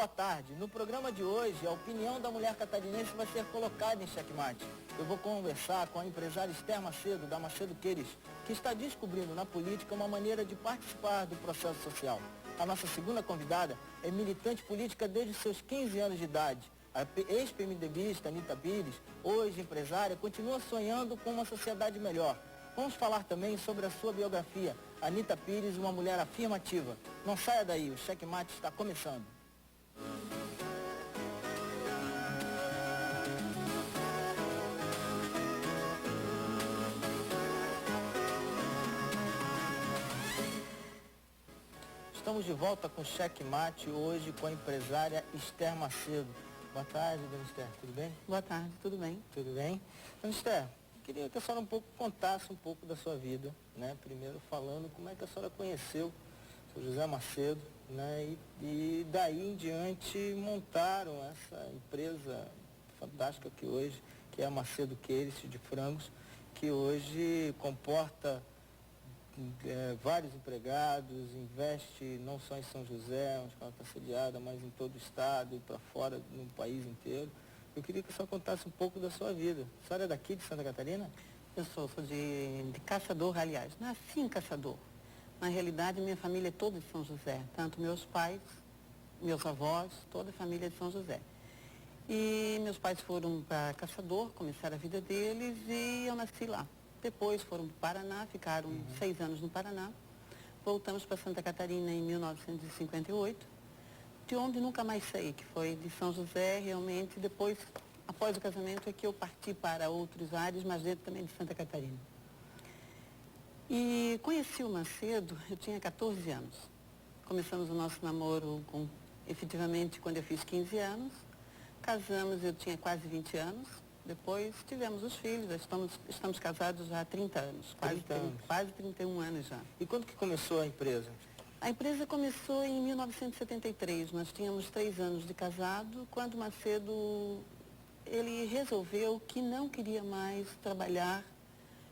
Boa tarde. No programa de hoje, a opinião da mulher catarinense vai ser colocada em xeque-mate. Eu vou conversar com a empresária Esther Macedo, da Macedo Queires, que está descobrindo na política uma maneira de participar do processo social. A nossa segunda convidada é militante política desde seus 15 anos de idade. A ex-PMDBista Anita Pires, hoje empresária, continua sonhando com uma sociedade melhor. Vamos falar também sobre a sua biografia. Anita Pires, uma mulher afirmativa. Não saia daí, o xeque-mate está começando. Estamos de volta com o xeque-mate, hoje com a empresária Esther Macedo. Boa tarde, dona Esther, tudo bem? Boa tarde, tudo bem? Tudo bem? Dona Esther, queria que a senhora contasse um pouco da sua vida, né? Primeiro falando como é que a senhora conheceu o seu José Macedo, né? E daí em diante montaram essa empresa fantástica que é a Macedo Queires de frangos, que hoje comporta vários empregados, investe não só em São José, onde ela está sediada, mas em todo o estado e para fora, no país inteiro. Eu queria que a senhora contasse um pouco da sua vida. A senhora é daqui, de Santa Catarina? Eu sou de Caçador, aliás. Nasci em Caçador. Na realidade, minha família é toda de São José. Tanto meus pais, meus avós, toda a família é de São José. E meus pais foram para Caçador, começaram a vida deles e eu nasci lá. Depois foram para o Paraná, ficaram 6 anos no Paraná. Voltamos para Santa Catarina em 1958, de onde nunca mais saí, que foi de São José, realmente. Depois, após o casamento, é que eu parti para outros ares, mas dentro também de Santa Catarina. E conheci o Macedo, eu tinha 14 anos. Começamos o nosso namoro efetivamente quando eu fiz 15 anos. Casamos, eu tinha quase 20 anos. Depois tivemos os filhos, estamos casados já há 30 anos, quase 31 anos já. E quando que começou a empresa? A empresa começou em 1973, nós tínhamos 3 anos de casado, quando Macedo, ele resolveu que não queria mais trabalhar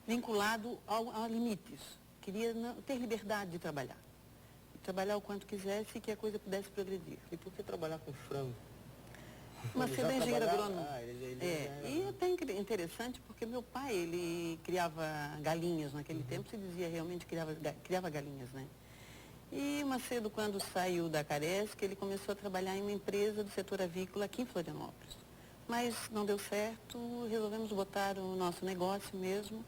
vinculado a limites, queria ter liberdade de trabalhar o quanto quisesse e que a coisa pudesse progredir. E por que trabalhar com frango? Macedo é engenheiro agrônomo. E é até interessante porque meu pai, ele criava galinhas naquele tempo, se dizia realmente criava galinhas, né? E Macedo, quando saiu da Caresc, ele começou a trabalhar em uma empresa do setor avícola aqui em Florianópolis. Mas não deu certo, resolvemos botar o nosso negócio mesmo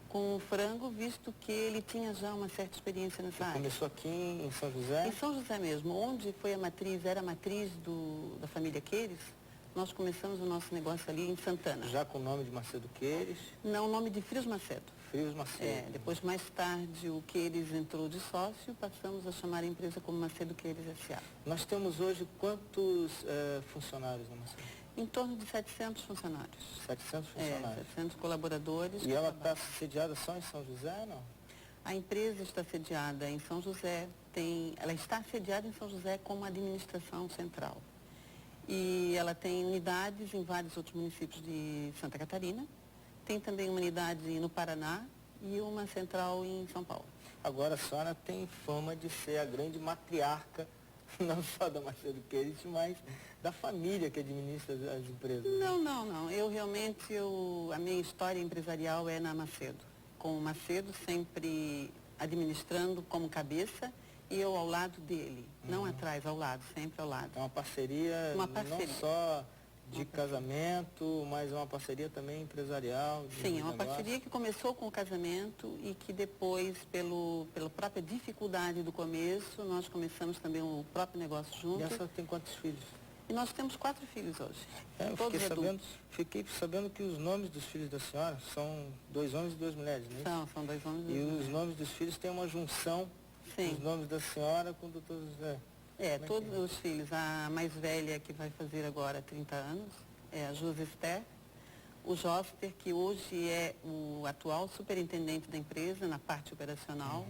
com o frango, visto que ele tinha já uma certa experiência nessa área. Começou aqui em São José? Em São José mesmo, onde foi era a matriz da família Queires, nós começamos o nosso negócio ali em Santana. Já com o nome de Macedo Queires? Não, o nome de Frios Macedo. Frios Macedo. Depois, mais tarde, o Queires entrou de sócio, passamos a chamar a empresa como Macedo Queires S.A. Nós temos hoje quantos funcionários na Macedo? Em torno de 700 funcionários. 700 funcionários. 700 colaboradores. E ela está sediada só em São José, não? A empresa está sediada em São José, ela está sediada em São José como administração central. E ela tem unidades em vários outros municípios de Santa Catarina. Tem também uma unidade no Paraná e uma central em São Paulo. Agora a senhora tem fama de ser a grande matriarca, não só da Macedo Queires, mas da família que administra as empresas. Não. A minha história empresarial é na Macedo. Com o Macedo sempre administrando como cabeça e eu ao lado dele. Não atrás, ao lado, sempre ao lado. É uma parceria. Não só de casamento, mas uma parceria também empresarial. Sim, é uma parceria que começou com o casamento e que depois, pela própria dificuldade do começo, nós começamos também o próprio negócio junto. E a senhora tem quantos filhos? E nós temos 4 filhos hoje. Fiquei sabendo que os nomes dos filhos da senhora são 2 homens e 2 mulheres, não é isso? São 2 homens e 2 mulheres. mulheres. E os nomes dos filhos têm uma junção dos nomes da senhora com o doutor José. Todos os filhos. A mais velha, que vai fazer agora 30 anos, é a José Esther. O Joster, que hoje é o atual superintendente da empresa na parte operacional.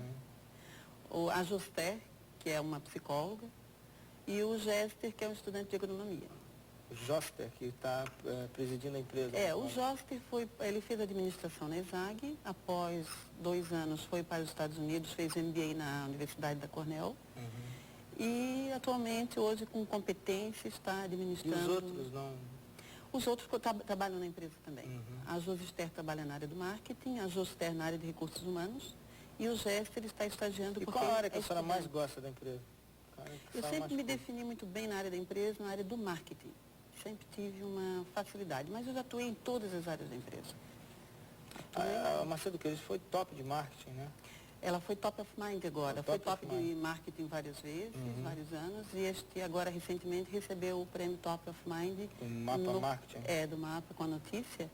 A Joster, que é uma psicóloga. E o Gester, que é um estudante de agronomia. O Joster, que está presidindo a empresa. O Joster ele fez administração na ESAG, após 2 anos foi para os Estados Unidos, fez MBA na Universidade da Cornell. E atualmente, hoje, com competência, está E administrando... os outros não? Os outros trabalham na empresa também. A Josister trabalha na área do marketing, a Joster na área de recursos humanos e o Gester está estagiando E porque qual a área que é a senhora mais estudante. gosta da empresa? Qual a área que a Eu senhora sempre mais me curte? defini muito bem na área da empresa, na área do marketing. Sempre tive uma facilidade, mas eu já atuei em todas as áreas da empresa. A Macedo Queiroz foi top de marketing, né? Ela foi top of mind agora, Foi foi top of top de marketing várias vezes, vários anos, e este agora recentemente recebeu o prêmio Top of Mind O Mapa Marketing. do Mapa com a notícia,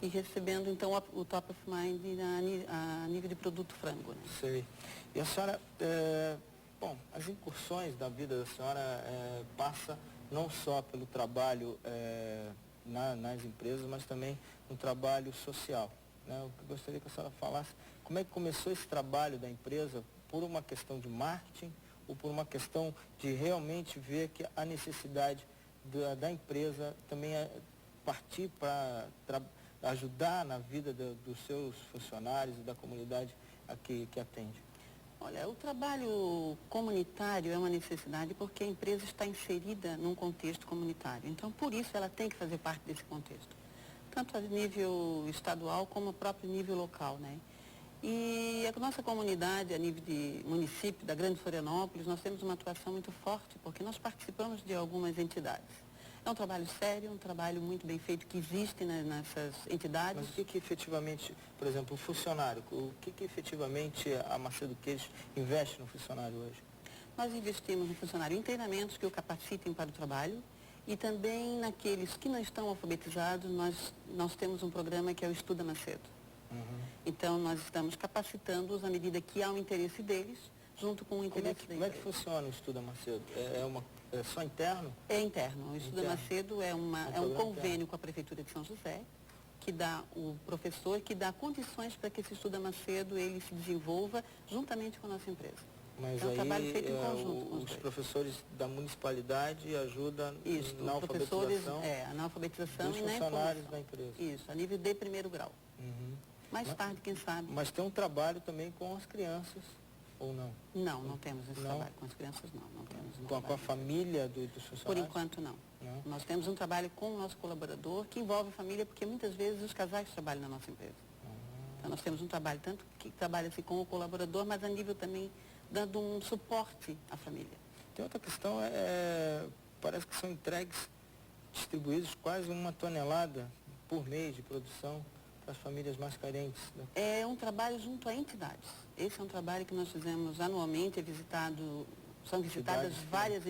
e recebendo então o Top of Mind a nível de produto frango. Né? Sei. E a senhora, bom, as incursões da vida da senhora passa não só pelo trabalho nas empresas, mas também no trabalho social. Né? Eu gostaria que a senhora falasse como é que começou esse trabalho da empresa, por uma questão de marketing ou por uma questão de realmente ver que a necessidade da empresa também é partir para ajudar na vida dos seus funcionários e da comunidade a que atende? Olha, o trabalho comunitário é uma necessidade porque a empresa está inserida num contexto comunitário. Então, por isso, ela tem que fazer parte desse contexto, tanto a nível estadual como a próprio nível local, né? E a nossa comunidade, a nível de município da Grande Florianópolis, nós temos uma atuação muito forte, porque nós participamos de algumas entidades. É um trabalho sério, um trabalho muito bem feito que existe nessas entidades. Mas o que efetivamente, por exemplo, o funcionário, o que efetivamente a Macedo Queiroz investe no funcionário hoje? Nós investimos no funcionário em treinamentos que o capacitem para o trabalho e também naqueles que não estão alfabetizados, nós temos um programa que é o Estuda Macedo. Então, nós estamos capacitando-os à medida que há um interesse deles, junto com o interesse da empresa. Como é que funciona o Estuda Macedo? É só interno? É interno. O Estuda Macedo é um convênio interno com a Prefeitura de São José, que dá o professor, que dá condições para que esse Estuda Macedo ele se desenvolva juntamente com a nossa empresa. Mas é um trabalho aí feito em conjunto com os professores da municipalidade ajudam na professores, alfabetização na alfabetização dos e na funcionários informação. da empresa. Isso, a nível de primeiro grau. Mais tarde, quem sabe. Mas tem um trabalho também com as crianças, ou não? Não temos esse Não? trabalho com as crianças, não temos. Com a família dos funcionários? Por enquanto, não. Nós temos um trabalho com o nosso colaborador, que envolve a família, porque muitas vezes os casais trabalham na nossa empresa. Então, nós temos um trabalho, tanto que trabalha-se com o colaborador, mas a nível também dando um suporte à família. Tem outra questão, parece que são entregues, distribuídos quase 1 tonelada por mês de produção para as famílias mais carentes. Né? É um trabalho junto a entidades. Esse é um trabalho que nós fizemos anualmente, são visitadas várias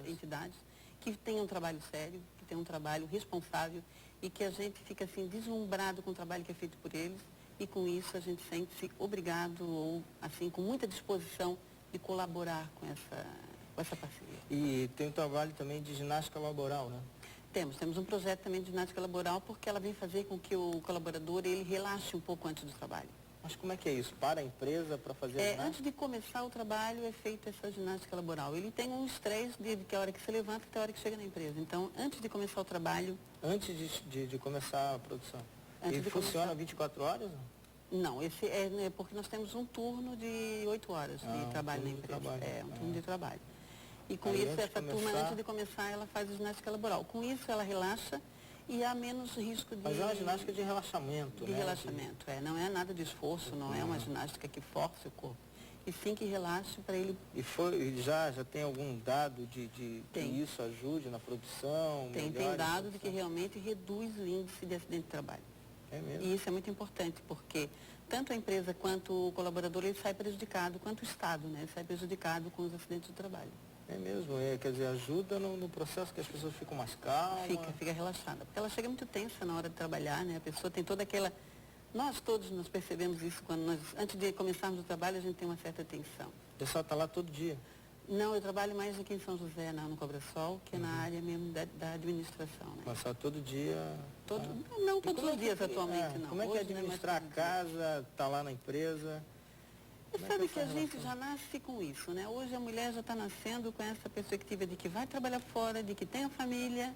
entidades que têm um trabalho sério, que têm um trabalho responsável e que a gente fica assim deslumbrado com o trabalho que é feito por eles e com isso a gente sente-se obrigado ou assim com muita disposição de colaborar com essa parceria. E tem um trabalho também de ginástica laboral, né? Temos um projeto também de ginástica laboral porque ela vem fazer com que o colaborador ele relaxe um pouco antes do trabalho. Mas como é que é isso? Para a empresa para fazer a ginástica? Antes de começar o trabalho é feita essa ginástica laboral. Ele tem um estresse de que a hora que se levanta até a hora que chega na empresa. Então, antes de começar o trabalho... Antes de começar a produção? E funciona 24 horas? Não, esse é porque nós temos um turno de 8 horas de trabalho na empresa. Um turno de trabalho. E com isso, essa turma, antes de começar, ela faz a ginástica laboral. Com isso, ela relaxa e há menos risco de... Mas é uma ginástica de relaxamento, de relaxamento, não é nada de esforço, não é uma ginástica que force o corpo. E sim que relaxe para ele... E já tem algum dado de que isso ajude na produção? Tem dado de que realmente reduz o índice de acidente de trabalho. É mesmo? E isso é muito importante, porque tanto a empresa quanto o colaborador, ele sai prejudicado, quanto o Estado, né? Ele sai prejudicado com os acidentes de trabalho. É mesmo, quer dizer, ajuda no processo que as pessoas ficam mais calmas. Fica relaxada, porque ela chega muito tensa na hora de trabalhar, né? A pessoa tem toda aquela... Nós todos nos percebemos isso quando antes de começarmos o trabalho, a gente tem uma certa tensão. O pessoal está lá todo dia? Não, eu trabalho mais aqui em São José, no Cobra-Sol, que é na área mesmo da administração, né? Passar todo dia... Não todos os dias atualmente, não. Como é que é administrar a casa, estar lá na empresa? Você sabe que a gente já nasce com isso, né? Hoje a mulher já está nascendo com essa perspectiva de que vai trabalhar fora, de que tem a família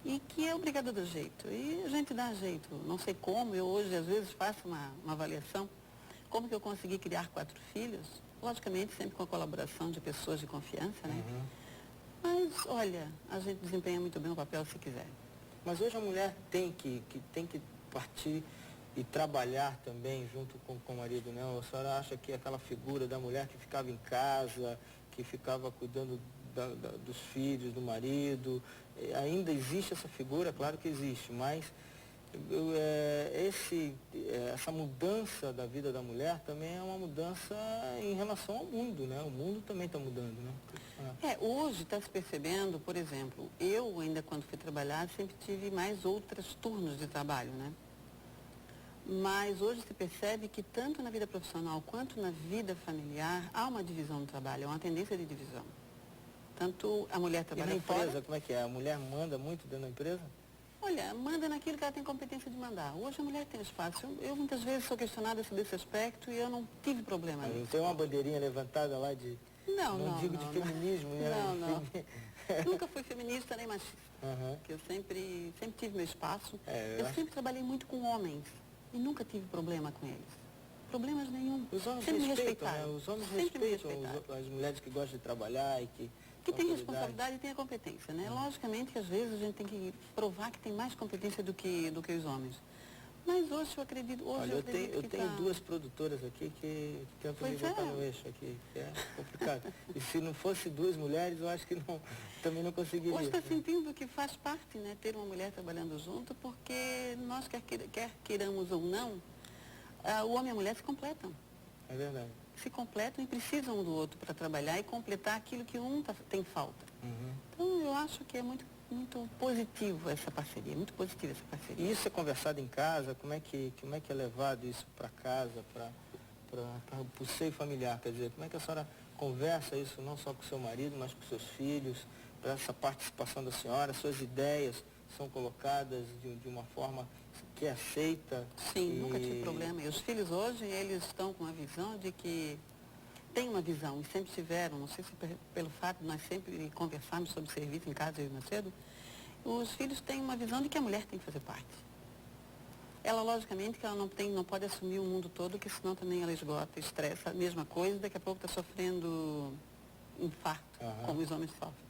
e que é obrigada do jeito. E a gente dá jeito. Não sei como, eu hoje às vezes faço uma avaliação. Como que eu consegui criar 4 filhos? Logicamente, sempre com a colaboração de pessoas de confiança, né? Uhum. Mas, olha, a gente desempenha muito bem o papel se quiser. Mas hoje a mulher tem que partir e trabalhar também junto com o marido, né? A senhora acha que aquela figura da mulher que ficava em casa, que ficava cuidando dos filhos, do marido, ainda existe essa figura? Claro que existe, mas essa mudança da vida da mulher também é uma mudança em relação ao mundo, né? O mundo também está mudando, né? Hoje está se percebendo, por exemplo, eu ainda quando fui trabalhar sempre tive mais outros turnos de trabalho, né? Mas hoje se percebe que tanto na vida profissional quanto na vida familiar há uma divisão do trabalho, há uma tendência de divisão. Tanto a mulher E trabalha na empresa, fora... como é que é? A mulher manda muito dentro da empresa? Olha, manda naquilo que ela tem competência de mandar. Hoje a mulher tem espaço. Eu muitas vezes sou questionada desse aspecto e eu não tive problema nisso. Tem uma bandeirinha levantada lá de... Não digo de feminismo, né? Não. Nunca fui feminista nem machista. Uhum. Porque eu sempre tive meu espaço. Eu acho... sempre trabalhei muito com homens e nunca tive problema com eles. Problemas nenhum. Os homens sempre respeitam, me respeitaram. né? Os homens sempre respeitam as mulheres que gostam de trabalhar e que tem responsabilidade e tem a competência, né? Logicamente que às vezes a gente tem que provar que tem mais competência do que os homens. Mas hoje eu acredito... Olha, eu tenho 2 produtoras aqui que tentam me botar no eixo aqui, que é complicado. E se não fosse 2 mulheres, eu acho que também não conseguiria. Hoje está sentindo que faz parte, né, ter uma mulher trabalhando junto, porque nós, quer queiramos ou não, o homem e a mulher se completam. É verdade. Se completam e precisam um do outro para trabalhar e completar aquilo que um tem falta. Uhum. Então, eu acho que é muito positivo essa parceria, muito positiva essa parceria. E isso é conversado em casa? Como é que é levado isso para casa, para o seio familiar? Quer dizer, como é que a senhora conversa isso não só com o seu marido, mas com seus filhos, para essa participação da senhora? Suas ideias são colocadas de uma forma que é aceita? Sim, nunca tive problema. E os filhos hoje, eles estão com a visão de que tem uma visão, e sempre tiveram, não sei se pelo fato de nós sempre conversarmos sobre serviço em casa, eu e Macedo, os filhos têm uma visão de que a mulher tem que fazer parte. Ela, logicamente, que ela não pode assumir o mundo todo, que senão também ela esgota, estressa, a mesma coisa, daqui a pouco está sofrendo infarto, como os homens sofrem.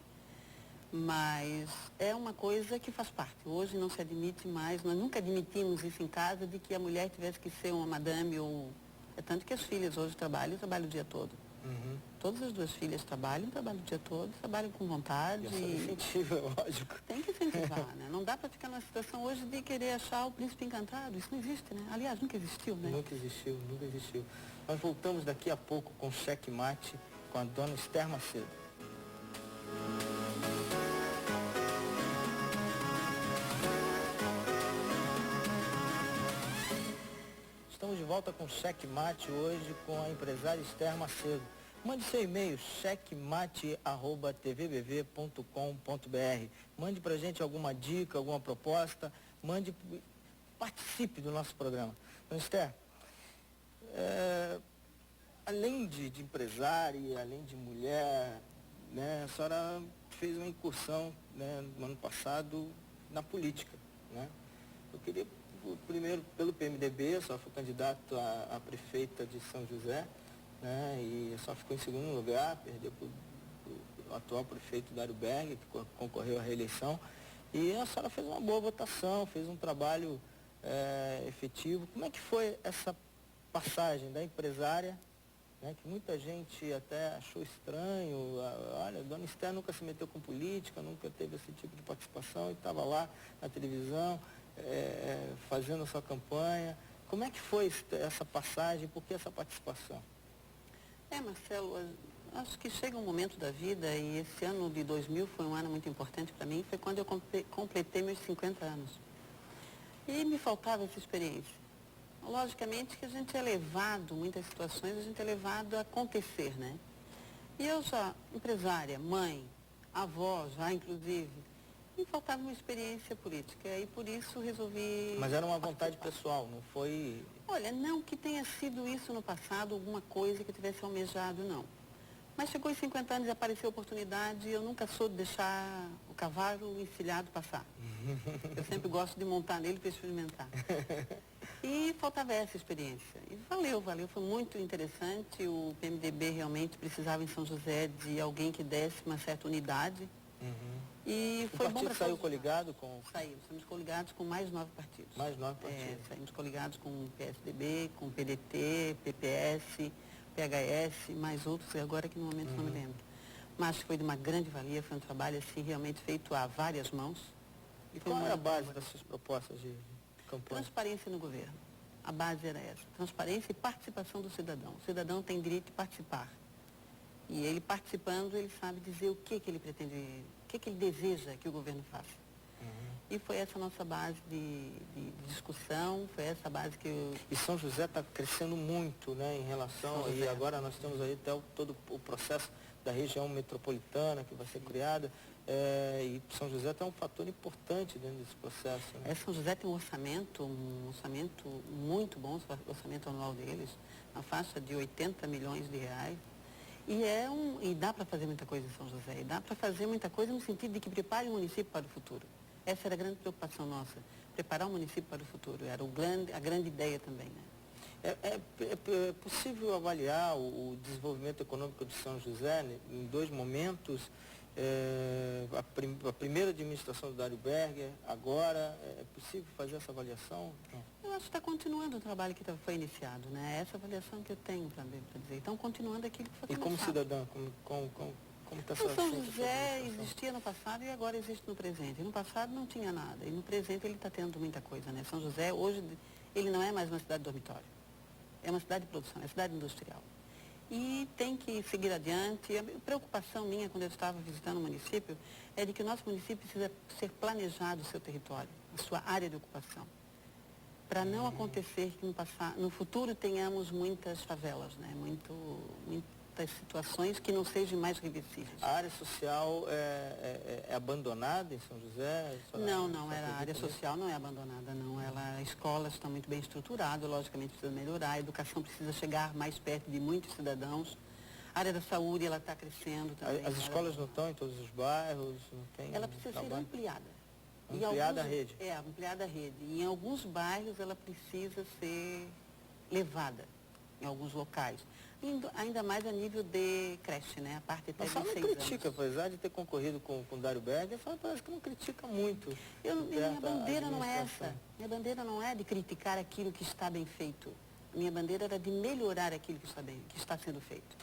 Mas é uma coisa que faz parte. Hoje não se admite mais, nós nunca admitimos isso em casa, de que a mulher tivesse que ser uma madame ou... É tanto que as filhas hoje trabalham o dia todo. Uhum. Todas as 2 filhas trabalham o dia todo, trabalham com vontade. Incentivo, é lógico. Tem que incentivar, né? Não dá para ficar numa situação hoje de querer achar o príncipe encantado. Isso não existe, né? Aliás, nunca existiu, né? Nunca existiu. Nós voltamos daqui a pouco com Cheque Mate com a dona Esther Macedo. Estamos de volta com Cheque Mate hoje com a empresária Esther Macedo. Mande seu e-mail, checkmate@tvbv.com.br. Mande pra gente alguma dica, alguma proposta. Participe do nosso programa. Então, Esther, além de empresária, além de mulher, né, a senhora fez uma incursão, né, no ano passado na política, né? Eu queria, primeiro, pelo PMDB, a senhora foi candidato a prefeita de São José, né, e a senhora ficou em segundo lugar, perdeu para o atual prefeito Dário Berg, que concorreu à reeleição, e a senhora fez uma boa votação, fez um trabalho efetivo. Como é que foi essa passagem da empresária, né, que muita gente até achou estranho, olha, a dona Esther nunca se meteu com política, nunca teve esse tipo de participação, e estava lá na televisão, fazendo a sua campanha. Como é que foi essa passagem, por que essa participação? Marcelo, acho que chega um momento da vida, e esse ano de 2000 foi um ano muito importante para mim, foi quando eu completei meus 50 anos. E me faltava essa experiência. Logicamente que a gente é levado, muitas situações, a gente é levado a acontecer, né? E eu já, empresária, mãe, avó já, inclusive, me faltava uma experiência política, e por isso resolvi... Mas era uma vontade pessoal, não foi... Olha, não que tenha sido isso no passado, alguma coisa que eu tivesse almejado, não. Mas chegou em 50 anos e apareceu a oportunidade, e eu nunca sou de deixar o cavalo encilhado passar. Eu sempre gosto de montar nele para experimentar. E faltava essa experiência. E valeu, foi muito interessante. O PMDB realmente precisava em São José de alguém que desse uma certa unidade. E O foi bom partido para saiu coligado com... Saímos coligados com mais 9 partidos. Mais 9 partidos. Saímos coligados com o PSDB, com o PDT, PPS, PHS, mais outros, agora que no momento não me lembro. Mas foi de uma grande valia, foi um trabalho assim realmente feito a várias mãos. E foi Qual era a muito base bom. das suas propostas de campanha? Transparência no governo. A base era essa. Transparência e participação do cidadão. O cidadão tem direito de participar. E ele participando, ele sabe dizer o que ele pretende, o que ele deseja que o governo faça. E foi essa a nossa base de discussão, foi essa a base que eu... E São José está crescendo muito, né, em relação... E agora nós temos aí até todo o processo da região metropolitana que vai ser criada. E São José tem um fator importante dentro desse processo. Né? São José tem um orçamento muito bom, o orçamento anual deles, na faixa de 80 milhões de reais. E dá para fazer muita coisa em São José. E dá para fazer muita coisa no sentido de que prepare o município para o futuro. Essa era a grande preocupação nossa, preparar o município para o futuro. Era a grande ideia também, né? É possível avaliar o desenvolvimento econômico de São José em dois momentos? A primeira administração do Dário Berger, agora, é possível fazer essa avaliação? Não. Eu acho que está continuando o trabalho que foi iniciado, né? Essa avaliação que eu tenho para dizer. Então, continuando aquilo que foi começado. E como cidadã, como está sendo? São José existia no passado e agora existe no presente. No passado não tinha nada, e no presente ele está tendo muita coisa, né? São José, hoje, ele não é mais uma cidade dormitório. É uma cidade de produção, é uma cidade industrial. E tem que seguir adiante. A preocupação minha, quando eu estava visitando o município, é de que o nosso município precisa ser planejado o seu território, a sua área de ocupação. Para não acontecer que no futuro tenhamos muitas favelas, né? Muitas situações que não sejam mais reversíveis. A área social é abandonada em São José? A área social não é abandonada, não. As escolas estão muito bem estruturadas, logicamente precisa melhorar, a educação precisa chegar mais perto de muitos cidadãos. A área da saúde, ela está crescendo também. As escolas não estão em todos os bairros? Não tem ela precisa ser ampliada. Ampliada a rede? Ampliada a rede. E em alguns bairros ela precisa ser levada, em alguns locais. Ainda mais a nível de creche, né? A parte até de 6 anos. Mas só não critica, apesar de ter concorrido com o Dário Berger, só parece que não critica muito. Minha bandeira não é essa. Minha bandeira não é de criticar aquilo que está bem feito. Minha bandeira era de melhorar aquilo que está sendo feito.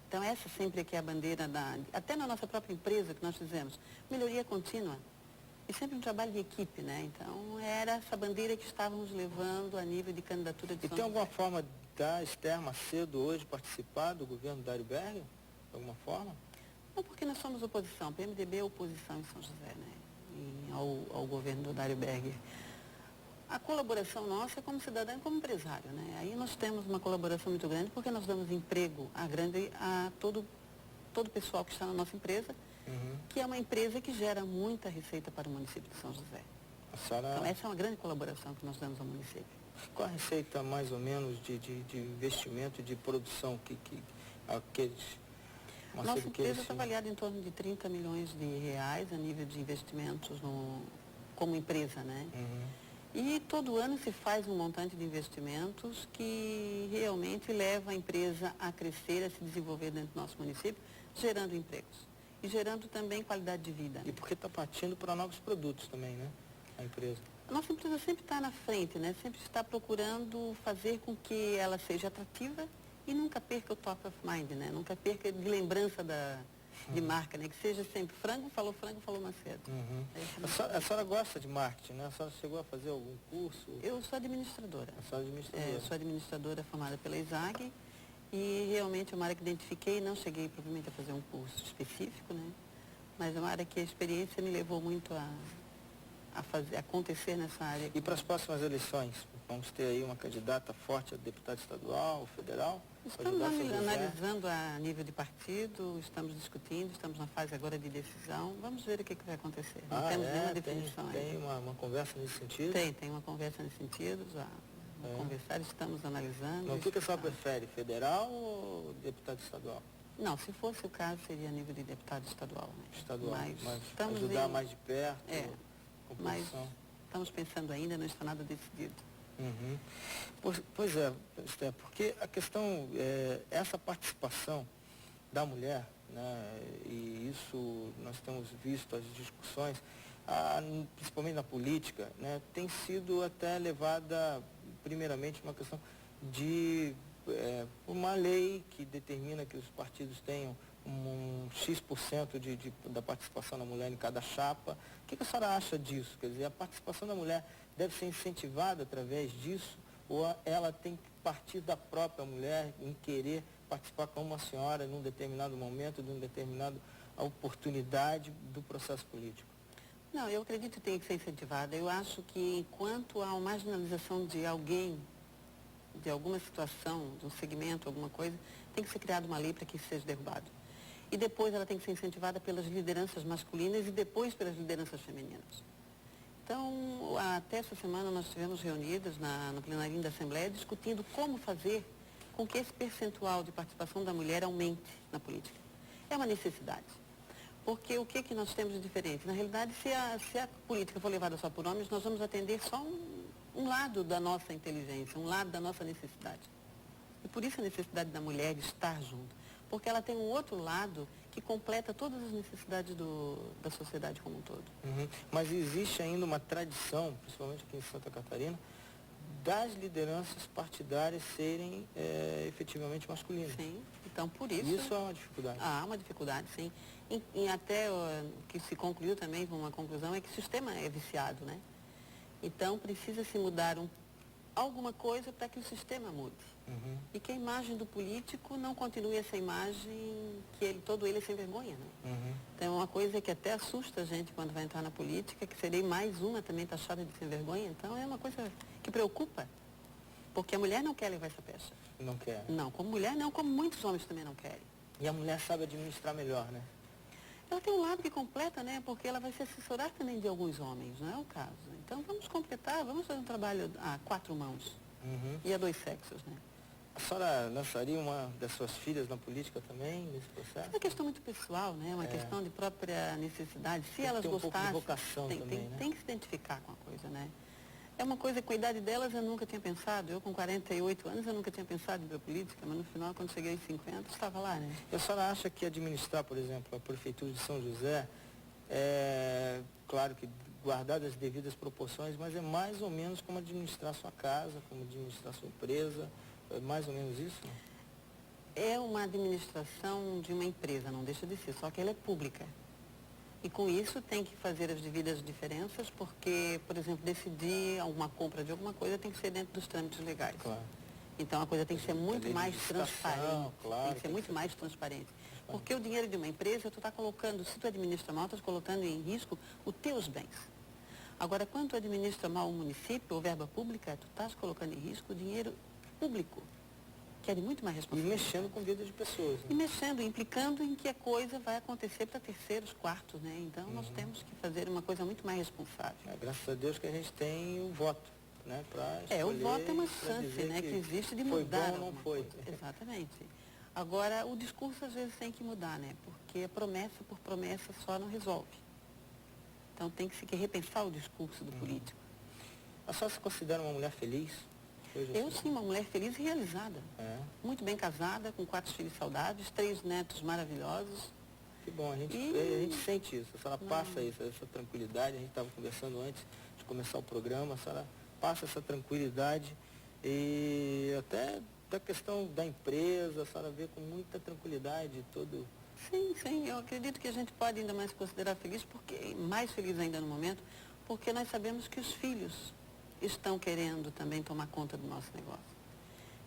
Então essa sempre que é a bandeira até na nossa própria empresa que nós fizemos, melhoria contínua. E sempre um trabalho de equipe, né? Então era essa bandeira que estávamos levando a nível de candidatura de São José. E tem alguma forma da Esther Macedo hoje participar do governo Dário Berger? De alguma forma? Não, porque nós somos oposição. O PMDB é oposição em São José, né? Ao governo do Dário Berger. A colaboração nossa é como cidadão e como empresário, né? Aí nós temos uma colaboração muito grande porque nós damos emprego a todo o pessoal que está na nossa empresa, que é uma empresa que gera muita receita para o município de São José. Então essa é uma grande colaboração que nós damos ao município. Qual a receita mais ou menos de investimento, de produção que aqueles... Nossa empresa está avaliada em torno de 30 milhões de reais a nível de investimentos como empresa, né? E todo ano se faz um montante de investimentos que realmente leva a empresa a crescer, a se desenvolver dentro do nosso município, gerando empregos e gerando também qualidade de vida. E porque está partindo para novos produtos também, né? A empresa. A nossa empresa sempre está na frente, né? Sempre está procurando fazer com que ela seja atrativa e nunca perca o top of mind, né? Nunca perca de lembrança de marca, né? Que seja sempre frango, falou Macedo. A senhora gosta de marketing, né? A senhora chegou a fazer algum curso? Eu sou administradora. Sou administradora. Sou administradora formada pela ISAG e realmente é uma área que identifiquei, não cheguei provavelmente a fazer um curso específico, né? Mas é uma área que a experiência me levou muito a acontecer nessa área. E para as próximas eleições? Vamos ter aí uma candidata forte a deputado estadual, federal? Estamos analisando a nível de partido, estamos discutindo, estamos na fase agora de decisão. Vamos ver o que vai acontecer. Não temos nenhuma definição ainda. Tem uma conversa nesse sentido? Tem uma conversa nesse sentido, já conversar, estamos analisando. Mas o que a senhora prefere, federal ou deputado estadual? Não, se fosse o caso, seria a nível de deputado estadual. Né? Estadual, mas ajudar mais de perto, mas estamos pensando ainda, não está nada decidido. Uhum. Pois é, Esther, porque a questão, essa participação da mulher, né, e isso nós temos visto as discussões, principalmente na política, né, tem sido até levada, primeiramente, uma questão de uma lei que determina que os partidos tenham um X% da participação da mulher em cada chapa. O que a senhora acha disso? Quer dizer, a participação da mulher deve ser incentivada através disso, ou ela tem que partir da própria mulher em querer participar como uma senhora num determinado momento, de uma determinada oportunidade do processo político? Não, eu acredito que tem que ser incentivada. Eu acho que enquanto há uma marginalização de alguém, de alguma situação, de um segmento, alguma coisa, tem que ser criada uma lei para que isso seja derrubado. E depois ela tem que ser incentivada pelas lideranças masculinas e depois pelas lideranças femininas. Então, até essa semana nós estivemos reunidas no plenário da Assembleia discutindo como fazer com que esse percentual de participação da mulher aumente na política. É uma necessidade. Porque o que nós temos de diferente? Na realidade, se a política for levada só por homens, nós vamos atender só um lado da nossa inteligência, um lado da nossa necessidade. E por isso a necessidade da mulher de estar junto. Porque ela tem um outro lado que completa todas as necessidades da sociedade como um todo. Uhum. Mas existe ainda uma tradição, principalmente aqui em Santa Catarina, das lideranças partidárias serem efetivamente masculinas. Sim, então por isso... Isso é uma dificuldade. Há uma dificuldade, sim. E até o que se concluiu também com uma conclusão é que o sistema é viciado, né? Então precisa se mudar alguma coisa para que o sistema mude. Uhum. E que a imagem do político não continue essa imagem que todo ele é sem vergonha, né? Uhum. Então é uma coisa que até assusta a gente quando vai entrar na política, que seria mais uma também taxada de sem vergonha. Então é uma coisa que preocupa, porque a mulher não quer levar essa pecha. Não quer. Não, como mulher não, como muitos homens também não querem. E a mulher sabe administrar melhor, né? Ela tem um lado que completa, né? Porque ela vai se assessorar também de alguns homens, não é o caso. Então vamos completar, vamos fazer um trabalho a 4 mãos. Uhum. E a 2 sexos, né? A senhora lançaria uma das suas filhas na política também, nesse É processo? uma questão muito pessoal, né? Uma questão de própria necessidade. Se Tem que elas ter um pouco de gostassem, vocação também, né? tem que se identificar com a coisa, né? É uma coisa que com a idade delas eu nunca tinha pensado. Eu com 48 anos eu nunca tinha pensado em ver política, mas no final, quando cheguei aos 50, estava lá, né? E a senhora acha que administrar, por exemplo, a Prefeitura de São José, claro que guardadas as devidas proporções, mas é mais ou menos como administrar sua casa, como administrar sua empresa, é mais ou menos isso? É uma administração de uma empresa, não deixa de ser, só que ela é pública. E com isso tem que fazer as devidas diferenças, porque, por exemplo, decidir alguma compra de alguma coisa tem que ser dentro dos trâmites legais. Claro. Então a coisa tem que ser muito mais transparente. Claro, tem que ser muito mais transparente. Porque o dinheiro de uma empresa, tu está colocando, se tu administra mal, tu está colocando em risco os teus bens. Agora, quando tu administra mal um município ou verba pública, tu estás colocando em risco o dinheiro público, que é de muito mais E responsabilidade. mexendo com vida de pessoas. Né? E mexendo, implicando em que a coisa vai acontecer para terceiros, quartos, né? Então nós temos que fazer uma coisa muito mais responsável. Graças a Deus que a gente tem o voto, né? O voto é uma chance, né, que existe de mudar. Foi bom ou não foi. Coisa. Exatamente. Agora, o discurso às vezes tem que mudar, né? Porque promessa por promessa só não resolve. Então tem que se repensar o discurso do político. A senhora se considera uma mulher feliz? Eu sim, uma mulher feliz e realizada. Muito bem casada, com 4 filhos saudáveis, 3 netos maravilhosos. Que bom, a gente sente isso. A senhora passa isso, essa tranquilidade. A gente estava conversando antes de começar o programa. A senhora passa essa tranquilidade e até da questão da empresa, a senhora vê com muita tranquilidade todo. Sim, eu acredito que a gente pode ainda mais se considerar feliz, porque mais feliz ainda no momento, porque nós sabemos que os filhos estão querendo também tomar conta do nosso negócio.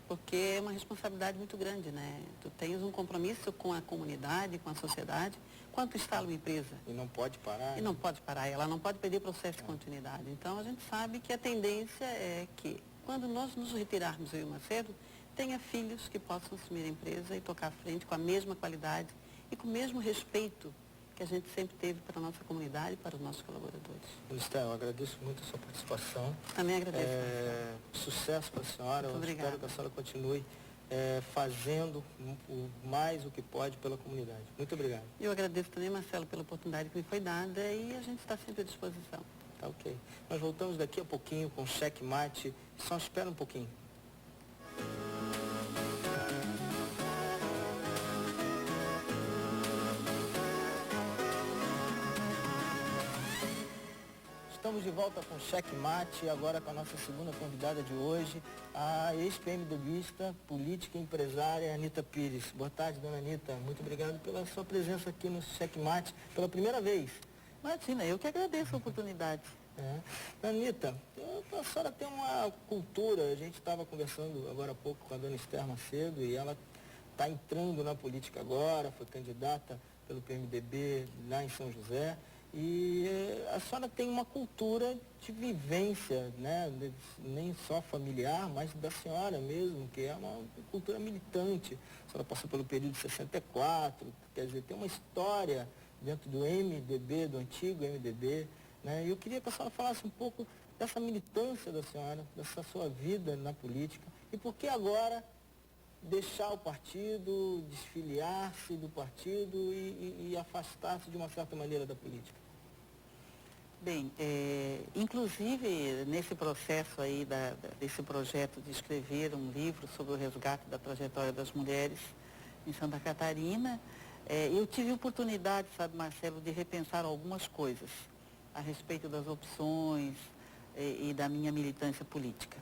Porque é uma responsabilidade muito grande, né? Tu tens um compromisso com a comunidade, com a sociedade, quando tu instala uma empresa. E não pode parar. E não pode parar, ela não pode perder processo de continuidade. Então a gente sabe que a tendência é que, quando nós nos retirarmos, eu e o Macedo, tenha filhos que possam assumir a empresa e tocar à frente com a mesma qualidade e com o mesmo respeito que a gente sempre teve para a nossa comunidade e para os nossos colaboradores. Esther, eu agradeço muito a sua participação. Também agradeço. Sucesso para a senhora. Muito obrigada. Espero que a senhora continue fazendo mais o que pode pela comunidade. Muito obrigado. Eu agradeço também, Marcelo, pela oportunidade que me foi dada e a gente está sempre à disposição. Tá ok. Nós voltamos daqui a pouquinho com Cheque Mate. Só espera um pouquinho. Estamos de volta com Cheque Mate, agora com a nossa segunda convidada de hoje, a ex-PMDBista, política e empresária Anita Pires. Boa tarde, dona Anita. Muito obrigado pela sua presença aqui no Cheque Mate pela primeira vez. Imagina, eu que agradeço a oportunidade. Anita, a senhora tem uma cultura, a gente estava conversando agora há pouco com a dona Esther Macedo e ela está entrando na política agora, foi candidata pelo PMDB lá em São José. E a senhora tem uma cultura de vivência, né? Nem só familiar, mas da senhora mesmo, que é uma cultura militante. A senhora passou pelo período de 64, quer dizer, tem uma história dentro do MDB, do antigo MDB, né? E eu queria que a senhora falasse um pouco dessa militância da senhora, dessa sua vida na política, e por que agora deixar o partido, desfiliar-se do partido e afastar-se de uma certa maneira da política? Bem, inclusive nesse processo aí desse projeto de escrever um livro sobre o resgate da trajetória das mulheres em Santa Catarina, eu tive oportunidade, sabe, Marcelo, de repensar algumas coisas a respeito das opções e da minha militância política.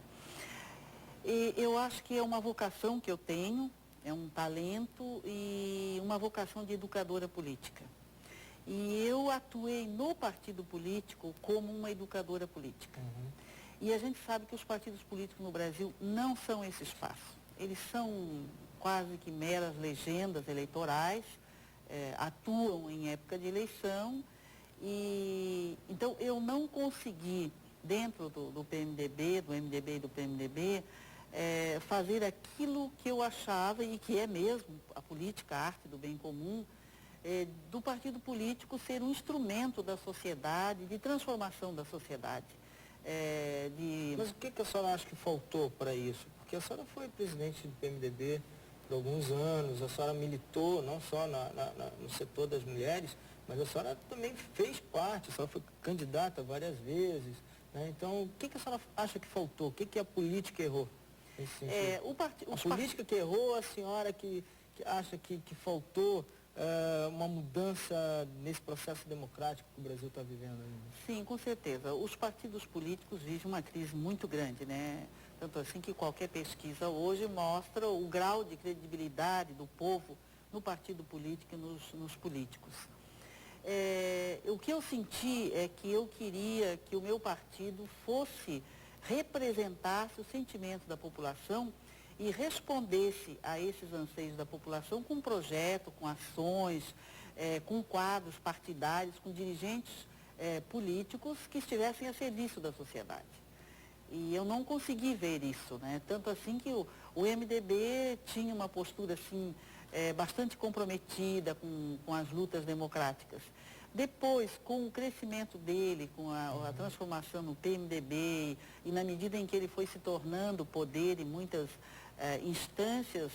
E eu acho que é uma vocação que eu tenho, é um talento e uma vocação de educadora política. E eu atuei no partido político como uma educadora política. Uhum. E a gente sabe que os partidos políticos no Brasil não são esse espaço. Eles são quase que meras legendas eleitorais, atuam em época de eleição. E então eu não consegui, dentro do PMDB, do MDB e do PMDB, fazer aquilo que eu achava e que é mesmo a política, a arte do bem comum, do partido político ser um instrumento da sociedade, de transformação da sociedade. Mas o que a senhora acha que faltou para isso? Porque a senhora foi presidente do PMDB por alguns anos, a senhora militou não só no setor das mulheres, mas a senhora também fez parte, a senhora foi candidata várias vezes, né? Então, o que a senhora acha que faltou? O que a política errou? A política que errou, a senhora que acha que faltou uma mudança nesse processo democrático que o Brasil está vivendo ainda? Sim, com certeza. Os partidos políticos vivem uma crise muito grande, né? Tanto assim que qualquer pesquisa hoje mostra o grau de credibilidade do povo no partido político e nos políticos. O que eu senti é que eu queria que o meu partido representasse os sentimentos da população e respondesse a esses anseios da população com um projeto, com ações, com quadros partidários, com dirigentes políticos que estivessem a serviço da sociedade. E eu não consegui ver isso, né? Tanto assim que o MDB tinha uma postura assim, bastante comprometida com as lutas democráticas. Depois, com o crescimento dele, com a transformação no PMDB, e na medida em que ele foi se tornando poder em muitas instâncias,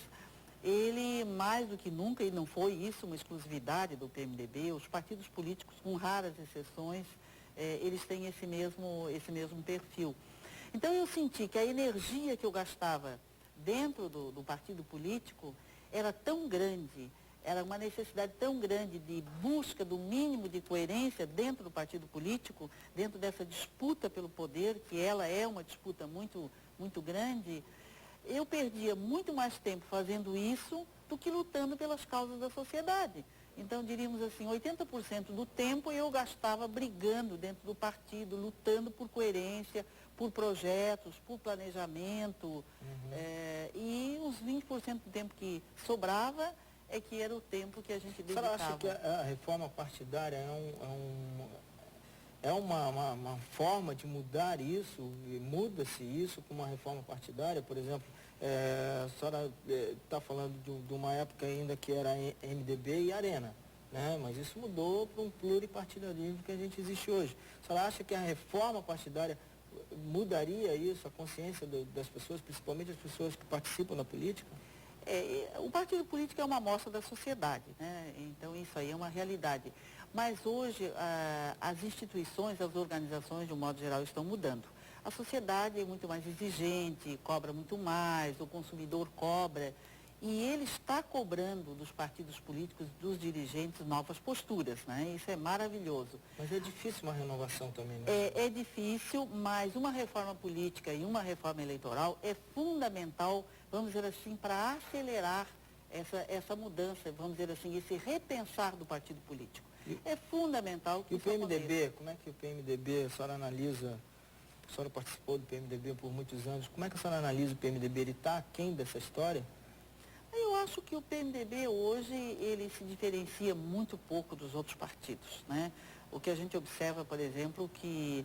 ele, mais do que nunca, e não foi isso uma exclusividade do PMDB, os partidos políticos, com raras exceções, eles têm esse mesmo perfil. Então, eu senti que a energia que eu gastava dentro do partido político era tão grande, era uma necessidade tão grande de busca do mínimo de coerência dentro do partido político, dentro dessa disputa pelo poder, que ela é uma disputa muito, muito grande. Eu perdia muito mais tempo fazendo isso do que lutando pelas causas da sociedade. Então, diríamos assim, 80% do tempo eu gastava brigando dentro do partido, lutando por coerência, por projetos, por planejamento, e os 20% do tempo que sobrava que era o tempo que a gente dedicava. A senhora acha que a reforma partidária é uma forma de mudar isso? Muda-se isso com uma reforma partidária? Por exemplo, a senhora está falando de uma época ainda que era MDB e Arena, né? Mas isso mudou para um pluripartidarismo que a gente existe hoje. A senhora acha que a reforma partidária mudaria isso, a consciência das pessoas, principalmente as pessoas que participam da política? O partido político é uma amostra da sociedade, né? Então isso aí é uma realidade. Mas hoje as instituições, as organizações, de um modo geral, estão mudando. A sociedade é muito mais exigente, cobra muito mais, o consumidor cobra, e ele está cobrando dos partidos políticos, dos dirigentes, novas posturas, né? Isso é maravilhoso. Mas é difícil uma renovação também, né? É difícil, mas uma reforma política e uma reforma eleitoral é fundamental, vamos dizer assim, para acelerar essa mudança, vamos dizer assim, esse repensar do partido político. É fundamental que E o isso aconteça. PMDB, como é que o PMDB, a senhora analisa, a senhora participou do PMDB por muitos anos, como é que a senhora analisa o PMDB? Ele está aquém dessa história? Eu acho que o PMDB hoje, ele se diferencia muito pouco dos outros partidos, né? O que a gente observa, por exemplo, que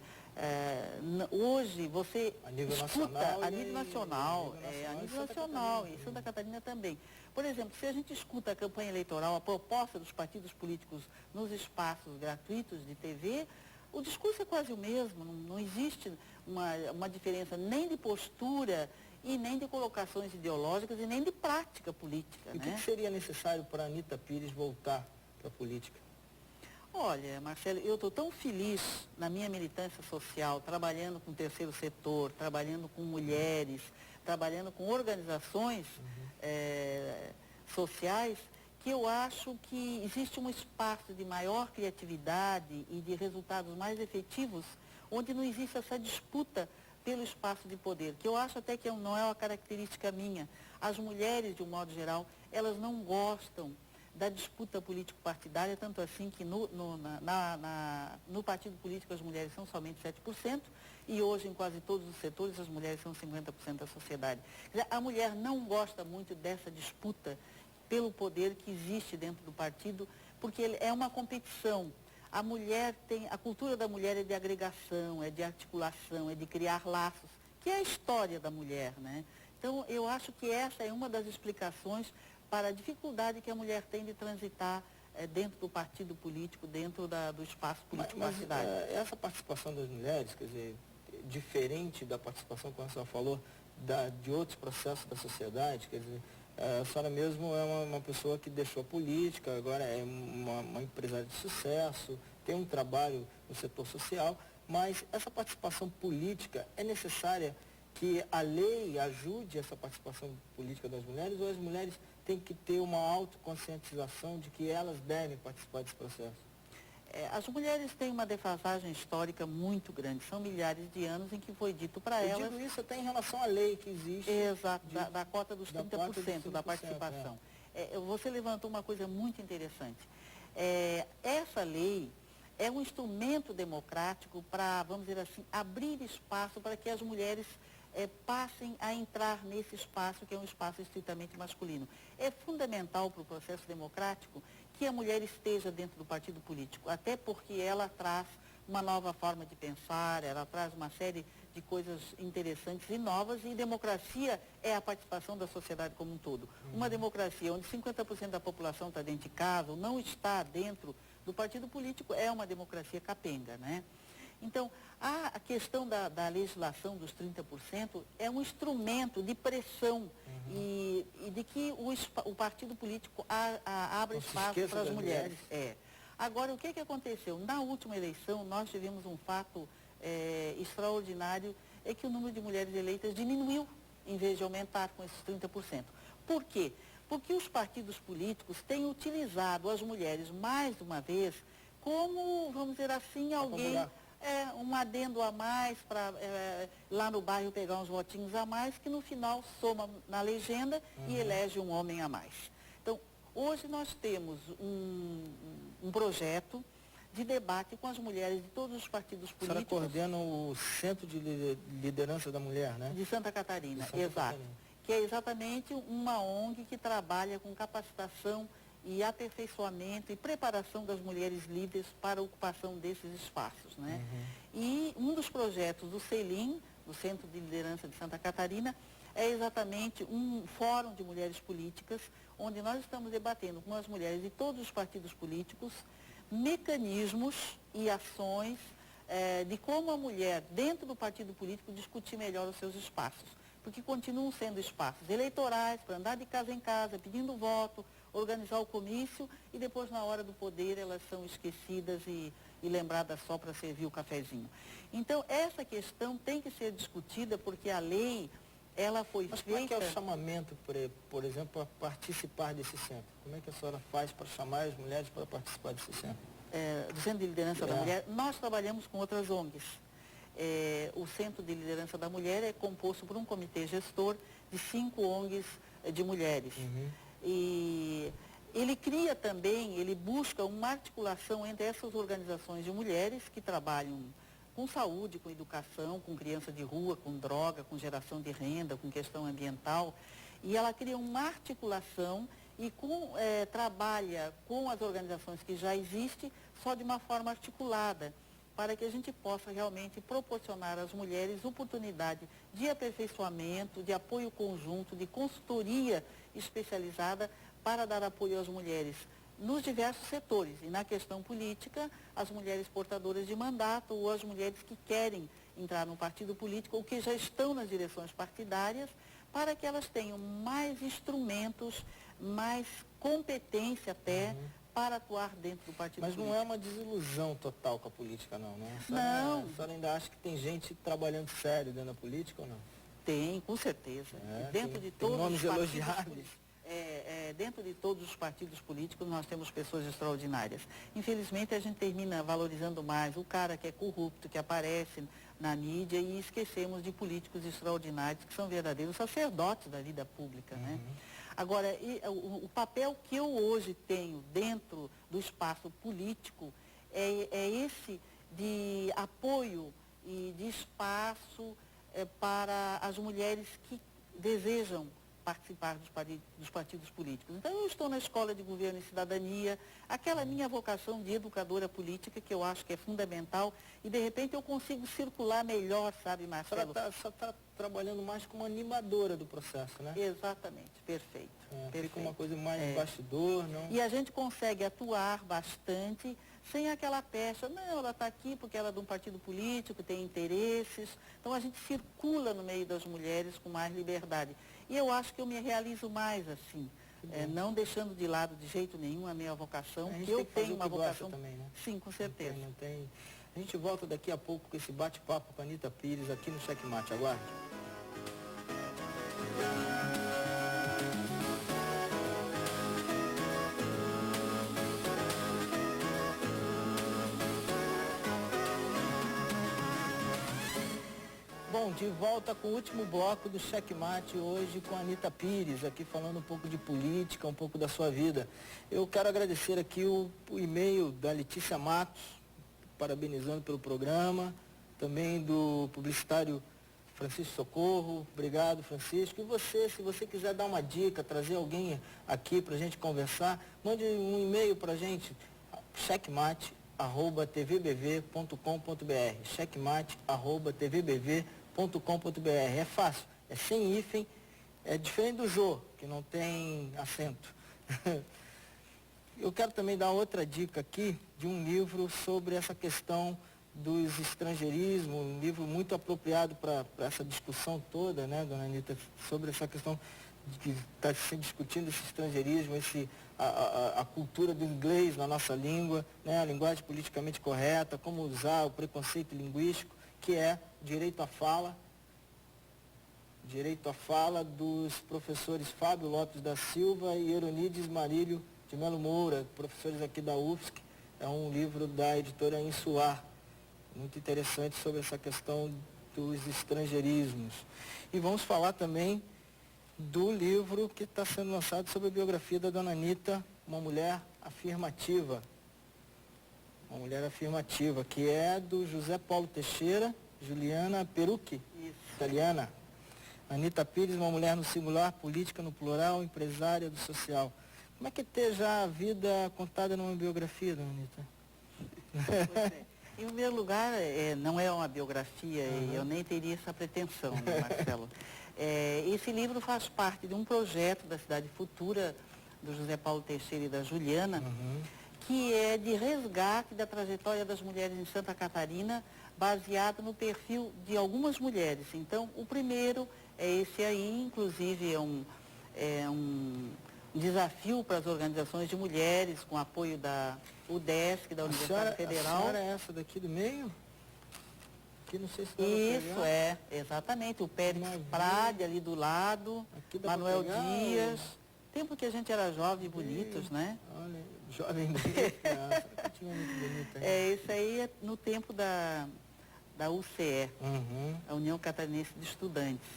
hoje você A nível escuta nacional a nível nacional, a a nível nível nacional nacional, e e Santa Catarina também. Por exemplo, se a gente escuta a campanha eleitoral, a proposta dos partidos políticos nos espaços gratuitos de TV, o discurso é quase o mesmo, não existe uma diferença nem de postura e nem de colocações ideológicas e nem de prática política, E o né? que seria necessário para a Anita Pires voltar para a política? Olha, Marcelo, eu estou tão feliz na minha militância social, trabalhando com o terceiro setor, trabalhando com mulheres, trabalhando com organizações sociais, que eu acho que existe um espaço de maior criatividade e de resultados mais efetivos, onde não existe essa disputa pelo espaço de poder, que eu acho até que não é uma característica minha. As mulheres, de um modo geral, elas não gostam da disputa político-partidária, tanto assim que no partido político as mulheres são somente 7%, e hoje em quase todos os setores as mulheres são 50% da sociedade. Quer dizer, a mulher não gosta muito dessa disputa pelo poder que existe dentro do partido, porque ele é uma competição. A cultura da mulher é de agregação, é de articulação, é de criar laços, que é a história da mulher, né? Então, eu acho que essa é uma das explicações para a dificuldade que a mulher tem de transitar dentro do partido político, dentro do espaço político partidário. Essa participação das mulheres, quer dizer, diferente da participação, como a senhora falou, de outros processos da sociedade, quer dizer, a senhora mesmo é uma pessoa que deixou a política, agora é uma empresária de sucesso, tem um trabalho no setor social, mas essa participação política é necessária que a lei ajude essa participação política das mulheres, ou as mulheres têm que ter uma autoconscientização de que elas devem participar desse processo? As mulheres têm uma defasagem histórica muito grande. São milhares de anos em que foi dito para elas... Eu digo isso até em relação à lei que existe. Exato, da cota dos 30% cota dos 30%, da participação. Você levantou uma coisa muito interessante. Essa lei é um instrumento democrático para, vamos dizer assim, abrir espaço para que as mulheres passem a entrar nesse espaço que é um espaço estritamente masculino. É fundamental para o processo democrático que a mulher esteja dentro do partido político, até porque ela traz uma nova forma de pensar, ela traz uma série de coisas interessantes e novas, e democracia é a participação da sociedade como um todo. Uma democracia onde 50% da população está dentro de casa, ou não está dentro do partido político, é uma democracia capenga, né? Então, a questão da legislação dos 30% é um instrumento de pressão e de que o partido político abre espaço para as mulheres. Agora, o que aconteceu? Na última eleição, nós tivemos um fato extraordinário, é que o número de mulheres eleitas diminuiu, em vez de aumentar com esses 30%. Por quê? Porque os partidos políticos têm utilizado as mulheres, mais uma vez, como, vamos dizer assim, alguém... um adendo a mais para lá no bairro pegar uns votinhos a mais, que no final soma na legenda e elege um homem a mais. Então, hoje nós temos um projeto de debate com as mulheres de todos os partidos políticos. A senhora coordena o Centro de Liderança da Mulher, né? De Santa Catarina, de Santa exato. Catarina. Que é exatamente uma ONG que trabalha com capacitação e aperfeiçoamento e preparação das mulheres líderes para a ocupação desses espaços, né? E um dos projetos do CELIM, do Centro de Liderança de Santa Catarina, é exatamente um fórum de mulheres políticas, onde nós estamos debatendo com as mulheres de todos os partidos políticos, mecanismos e ações de como a mulher, dentro do partido político, discutir melhor os seus espaços. porque continuam sendo espaços eleitorais para andar de casa em casa, pedindo voto, organizar o comício e depois na hora do poder elas são esquecidas e lembradas só para servir o cafezinho. Então essa questão tem que ser discutida porque a lei, ela foi Mas feita... como é que é o chamamento, por exemplo, a participar desse centro? Como é que a senhora faz para chamar as mulheres para participar desse centro? Do Centro de Liderança da Mulher, nós trabalhamos com outras ONGs. O Centro de Liderança da Mulher é composto por um comitê gestor de 5 ONGs de mulheres. E ele cria também, ele busca uma articulação entre essas organizações de mulheres que trabalham com saúde, com educação, com criança de rua, com droga, com geração de renda, com questão ambiental. E ela cria uma articulação e trabalha com as organizações que já existem, só de uma forma articulada, para que a gente possa realmente proporcionar às mulheres oportunidade de aperfeiçoamento, de apoio conjunto, de consultoria especializada para dar apoio às mulheres nos diversos setores. E na questão política, as mulheres portadoras de mandato ou as mulheres que querem entrar no partido político ou que já estão nas direções partidárias, para que elas tenham mais instrumentos, mais competência até para atuar dentro do partido político. Mas não é uma desilusão total com a política, não, né? Não. A senhora ainda acha que tem gente trabalhando sério dentro da política ou não? Tem, com certeza. Dentro de tem todos nomes os partidos elogiáveis. Dentro de todos os partidos políticos nós temos pessoas extraordinárias. Infelizmente a gente termina valorizando mais o cara que é corrupto, que aparece na mídia e esquecemos de políticos extraordinários que são verdadeiros sacerdotes da vida pública, né? Agora, o papel que eu hoje tenho dentro do espaço político é esse de apoio e de espaço para as mulheres que desejam participar dos partidos políticos. Então, eu estou na Escola de Governo e Cidadania, aquela minha vocação de educadora política, que eu acho que é fundamental, e de repente eu consigo circular melhor, sabe, Marcelo? Só está trabalhando mais como animadora do processo, né? Exatamente, perfeito. Perfeito. Fica uma coisa mais de bastidor, não? E a gente consegue atuar bastante sem aquela pecha, não, ela está aqui porque ela é de um partido político, tem interesses. Então a gente circula no meio das mulheres com mais liberdade. E eu acho que eu me realizo mais assim, não deixando de lado de jeito nenhum a minha vocação, que eu tenho uma vocação também, né? Sim, com certeza. Não tem. A gente volta daqui a pouco com esse bate-papo com a Anita Pires aqui no Checkmate. Aguarde. Bom, de volta com o último bloco do Checkmate hoje com a Anita Pires, aqui falando um pouco de política, um pouco da sua vida. Eu quero agradecer aqui o e-mail da Letícia Matos, parabenizando pelo programa, também do publicitário Francisco Socorro. Obrigado, Francisco. E você, se você quiser dar uma dica, trazer alguém aqui para a gente conversar, mande um e-mail para a gente, checkmate@tvbv.com.br, checkmate@tvbv.com.br. É fácil, é sem hífen, é diferente do Jô, que não tem acento. Eu quero também dar outra dica aqui de um livro sobre essa questão dos estrangeirismos, um livro muito apropriado para essa discussão toda, né, dona Anita, sobre essa questão de que está se discutindo esse estrangeirismo, a cultura do inglês na nossa língua, né, a linguagem politicamente correta, como usar o preconceito linguístico, que é Direito à Fala, dos professores Fábio Lopes da Silva e Euronides Marílio de Melo Moura, professores aqui da UFSC. É um livro da editora Insular, muito interessante sobre essa questão dos estrangeirismos. E vamos falar também do livro que está sendo lançado sobre a biografia da dona Anita, Uma Mulher Afirmativa. Uma Mulher Afirmativa, que é do José Paulo Teixeira, Juliana Perucchi, italiana. Anita Pires, uma mulher no singular, política no plural, empresária do social. Como é que é ter já a vida contada numa biografia, dona Anita? Pois é. Em primeiro lugar, não é uma biografia, e eu nem teria essa pretensão, né, Marcelo? Esse livro faz parte de um projeto da Cidade Futura, do José Paulo Teixeira e da Juliana, que é de resgate da trajetória das mulheres em Santa Catarina, baseado no perfil de algumas mulheres. Então, o primeiro é esse aí, inclusive é um desafio para as organizações de mulheres, com apoio da UDESC, da Universidade Federal. A senhora é essa daqui do meio? Aqui não sei se dá pra Isso, pegar. exatamente. O Pérez Maravilha. Prade ali do lado, Aqui dá pra Manuel pegar, Dias. Tempo que a gente era jovem e bonitos, né? Olha, jovem bonita. Essa continua muito bonita. Esse aí é no tempo da UCE, Uhum. a União Catarinense de Estudantes.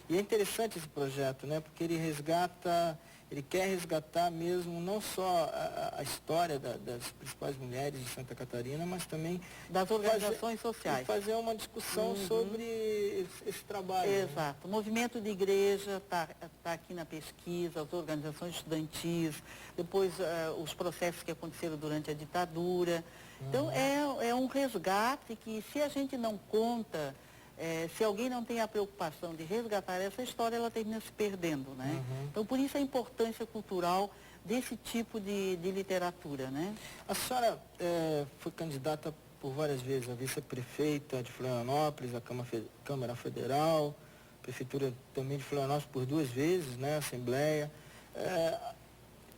E é interessante esse projeto, né? Porque ele quer resgatar mesmo não só a história das principais mulheres de Santa Catarina, mas também Das organizações sociais. fazer uma discussão sobre esse trabalho. Exato. O movimento de igreja está aqui na pesquisa, as organizações estudantis, depois os processos que aconteceram durante a ditadura. Então, é um resgate que, se a gente não conta, se alguém não tem a preocupação de resgatar essa história, ela termina se perdendo, né? Então, por isso a importância cultural desse tipo de literatura, né? A senhora foi candidata por várias vezes a vice-prefeita de Florianópolis, a Câmara Federal, Prefeitura também de Florianópolis por 2 vezes, né? Assembleia.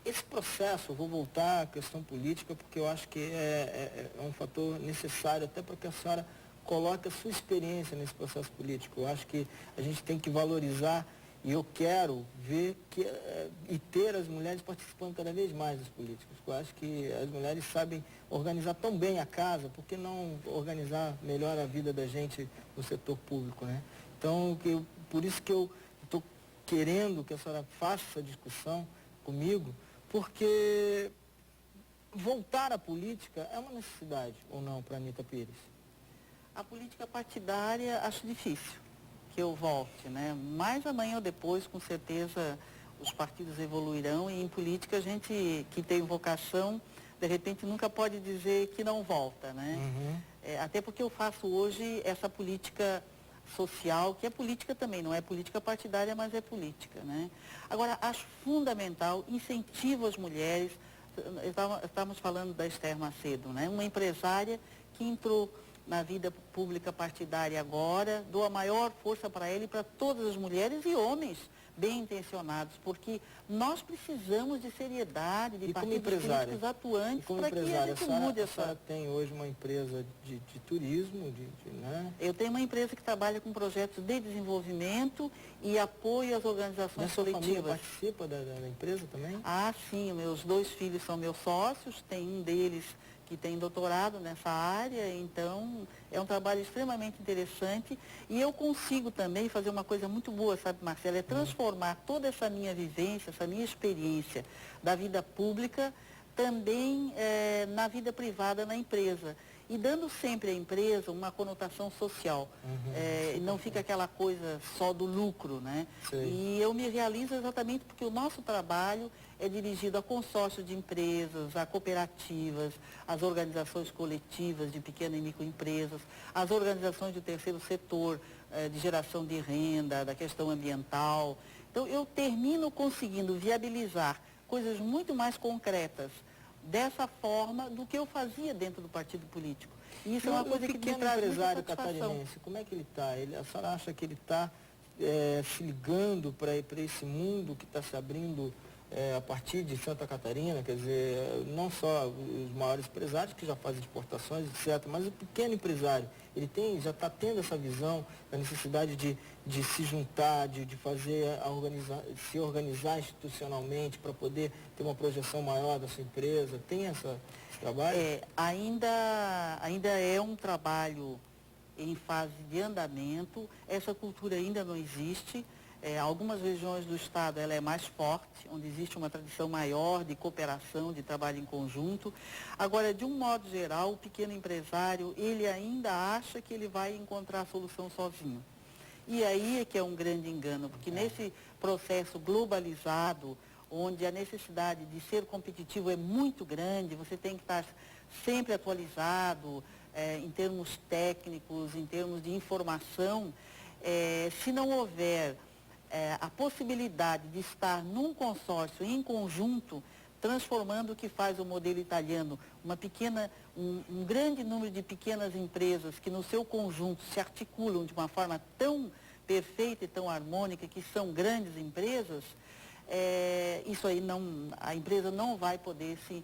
Esse processo, eu vou voltar à questão política, porque eu acho que é um fator necessário até para que a senhora coloque a sua experiência nesse processo político. Eu acho que a gente tem que valorizar, e eu quero ver e ter as mulheres participando cada vez mais das políticas. Eu acho que as mulheres sabem organizar tão bem a casa, por que não organizar melhor a vida da gente no setor público, né? Então, por isso que eu estou querendo que a senhora faça essa discussão comigo, porque voltar à política é uma necessidade ou não para a Anita Pires? A política partidária acho difícil que eu volte, né? Mas amanhã ou depois, com certeza, os partidos evoluirão e em política a gente que tem vocação, de repente nunca pode dizer que não volta, né? Até porque eu faço hoje essa política social, que é política também, não é política partidária, mas é política, né? Agora, acho fundamental, incentivo as mulheres, estávamos falando da Esther Macedo, né? Uma empresária que entrou na vida pública partidária agora, dou a maior força para ela e para todas as mulheres e homens bem intencionados, porque nós precisamos de seriedade, de partidos políticos atuantes para que a gente mude essa... A senhora tem hoje uma empresa de turismo, né? Eu tenho uma empresa que trabalha com projetos de desenvolvimento e apoio às organizações coletivas. A sua família participa da empresa também? Ah, sim, meus 2 filhos são meus sócios, tem um deles que tem doutorado nessa área, então é um trabalho extremamente interessante e eu consigo também fazer uma coisa muito boa, sabe, Marcela, é transformar toda essa minha vivência, essa minha experiência da vida pública também na vida privada, na empresa. E dando sempre à empresa uma conotação social. Não fica aquela coisa só do lucro, né? Sim. E eu me realizo exatamente porque o nosso trabalho é dirigido a consórcios de empresas, a cooperativas, às organizações coletivas de pequenas e microempresas, às organizações do terceiro setor, de geração de renda, da questão ambiental. Então, eu termino conseguindo viabilizar coisas muito mais concretas dessa forma do que eu fazia dentro do partido político. E isso é uma coisa que me traz muita empresário satisfação. catarinense, como é que ele está? A senhora acha que ele está se ligando para esse mundo que está se abrindo a partir de Santa Catarina? Quer dizer, não só os maiores empresários que já fazem exportações, etc., mas o pequeno empresário, ele já está tendo essa visão da necessidade de se juntar, de fazer, se organizar institucionalmente para poder ter uma projeção maior da sua empresa. Tem esse trabalho? Ainda é um trabalho em fase de andamento, essa cultura ainda não existe. Algumas regiões do estado ela é mais forte, onde existe uma tradição maior de cooperação, de trabalho em conjunto. Agora, de um modo geral, o pequeno empresário, ele ainda acha que ele vai encontrar a solução sozinho. E aí é que é um grande engano, porque nesse processo globalizado, onde a necessidade de ser competitivo é muito grande, você tem que estar sempre atualizado em termos técnicos, em termos de informação. Se não houver a possibilidade de estar num consórcio em conjunto, transformando o que faz o modelo italiano, um grande número de pequenas empresas que no seu conjunto se articulam de uma forma tão perfeita e tão harmônica, que são grandes empresas, isso aí a empresa não vai poder se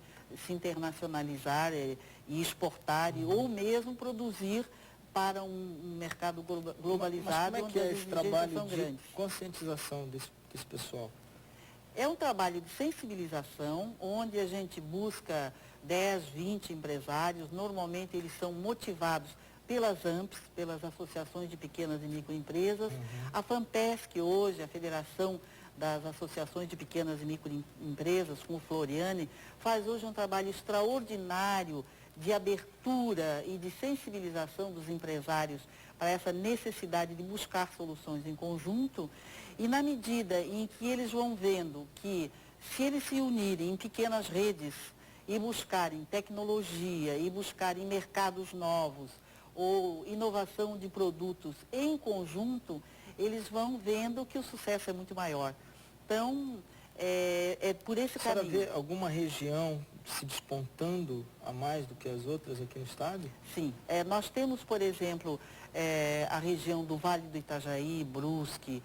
internacionalizar e exportar, ou mesmo produzir para um mercado globalizado, Mas como é que onde é as esse exigências trabalho são de grandes. conscientização desse pessoal? É um trabalho de sensibilização, onde a gente busca 10, 20 empresários. Normalmente eles são motivados pelas AMPs, pelas associações de pequenas e microempresas. A FAMPESC hoje, a Federação das Associações de Pequenas e Microempresas, com o Floriane, faz hoje um trabalho extraordinário de abertura e de sensibilização dos empresários para essa necessidade de buscar soluções em conjunto. E na medida em que eles vão vendo que, se eles se unirem em pequenas redes e buscarem tecnologia, e buscarem mercados novos, ou inovação de produtos em conjunto, eles vão vendo que o sucesso é muito maior. Então, é por esse caminho. A senhora vê alguma região se despontando a mais do que as outras aqui no estado? Sim. Nós temos, por exemplo, a região do Vale do Itajaí, Brusque,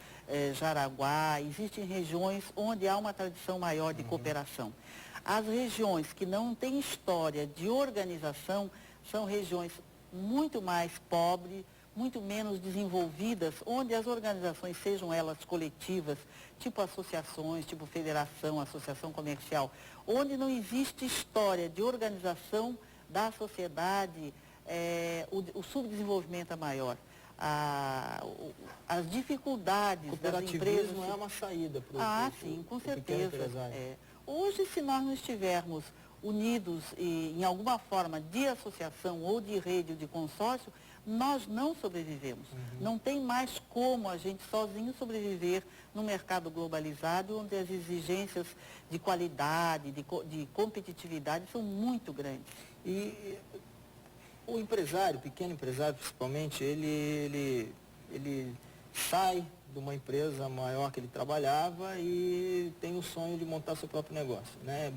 Jaraguá. Existem regiões onde há uma tradição maior de cooperação. As regiões que não têm história de organização são regiões muito mais pobres, muito menos desenvolvidas, onde as organizações, sejam elas coletivas, tipo associações, tipo federação, associação comercial, onde não existe história de organização da sociedade, o subdesenvolvimento é maior. As dificuldades das empresas... Cooperativismo é uma saída para sim, com certeza. Hoje, se nós não estivermos unidos em alguma forma de associação ou de rede ou de consórcio, nós não sobrevivemos. Não tem mais como a gente sozinho sobreviver no mercado globalizado, onde as exigências de qualidade, de competitividade são muito grandes. E o empresário, o pequeno empresário principalmente, ele sai de uma empresa maior que ele trabalhava e tem o sonho de montar seu próprio negócio, né?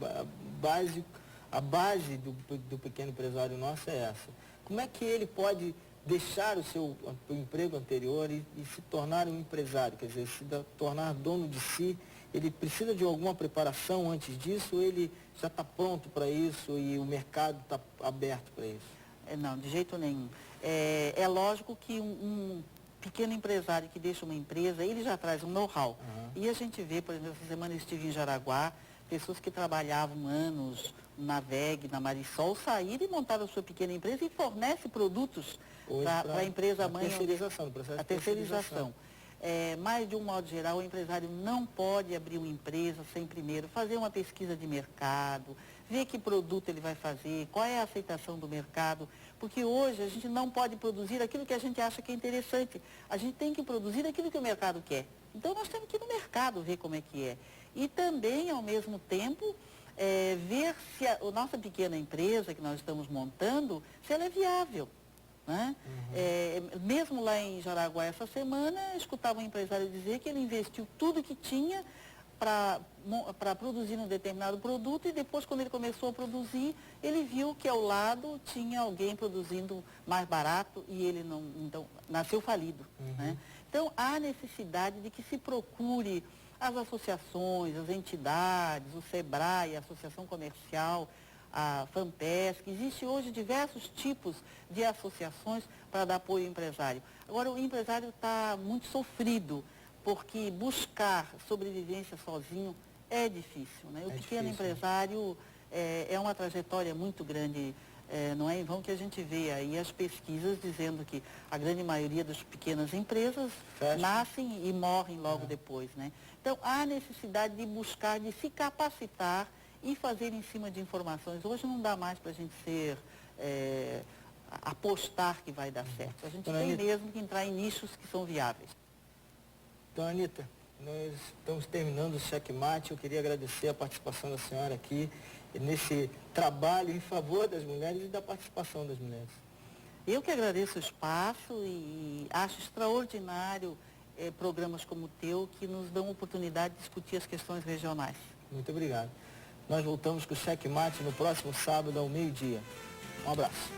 A base do pequeno empresário nosso é essa. Como é que ele pode deixar o seu emprego anterior e se tornar um empresário? Quer dizer, tornar dono de si? Ele precisa de alguma preparação antes disso, ou ele já está pronto para isso e o mercado está aberto para isso? Não, de jeito nenhum. É lógico que um pequeno empresário que deixa uma empresa, ele já traz um know-how. E a gente vê, por exemplo, essa semana eu estive em Jaraguá, pessoas que trabalhavam anos na VEG, na Marisol, saíram e montaram a sua pequena empresa e fornece produtos para a empresa mãe. A terceirização. Mas, de um modo geral, o empresário não pode abrir uma empresa sem primeiro fazer uma pesquisa de mercado, ver que produto ele vai fazer, qual é a aceitação do mercado, porque hoje a gente não pode produzir aquilo que a gente acha que é interessante. A gente tem que produzir aquilo que o mercado quer. Então, nós temos que ir no mercado ver como é que é. E também, ao mesmo tempo, ver se a nossa pequena empresa que nós estamos montando, se ela é viável. Né? Mesmo lá em Jaraguá essa semana, escutava um empresário dizer que ele investiu tudo que tinha para produzir um determinado produto, e depois, quando ele começou a produzir, ele viu que ao lado tinha alguém produzindo mais barato e ele não, então, nasceu falido. Né? Então, há necessidade de que se procure as associações, as entidades, o SEBRAE, a Associação Comercial, a FAMPESC. Existe hoje diversos tipos de associações para dar apoio ao empresário. Agora, o empresário está muito sofrido, porque buscar sobrevivência sozinho é difícil. Né? O pequeno empresário é uma trajetória muito grande. Não é em vão que a gente vê aí as pesquisas dizendo que a grande maioria das pequenas empresas nascem e morrem logo depois. Né? Então, há necessidade de buscar, de se capacitar e fazer em cima de informações. Hoje não dá mais para a gente apostar que vai dar certo. A gente tem mesmo que entrar em nichos que são viáveis. Então, Anitta, nós estamos terminando o Checkmate. Eu queria agradecer a participação da senhora aqui nesse trabalho em favor das mulheres e da participação das mulheres. Eu que agradeço o espaço e acho extraordinário programas como o teu, que nos dão a oportunidade de discutir as questões regionais. Muito obrigado. Nós voltamos com o Checkmate no próximo sábado ao meio-dia. Um abraço.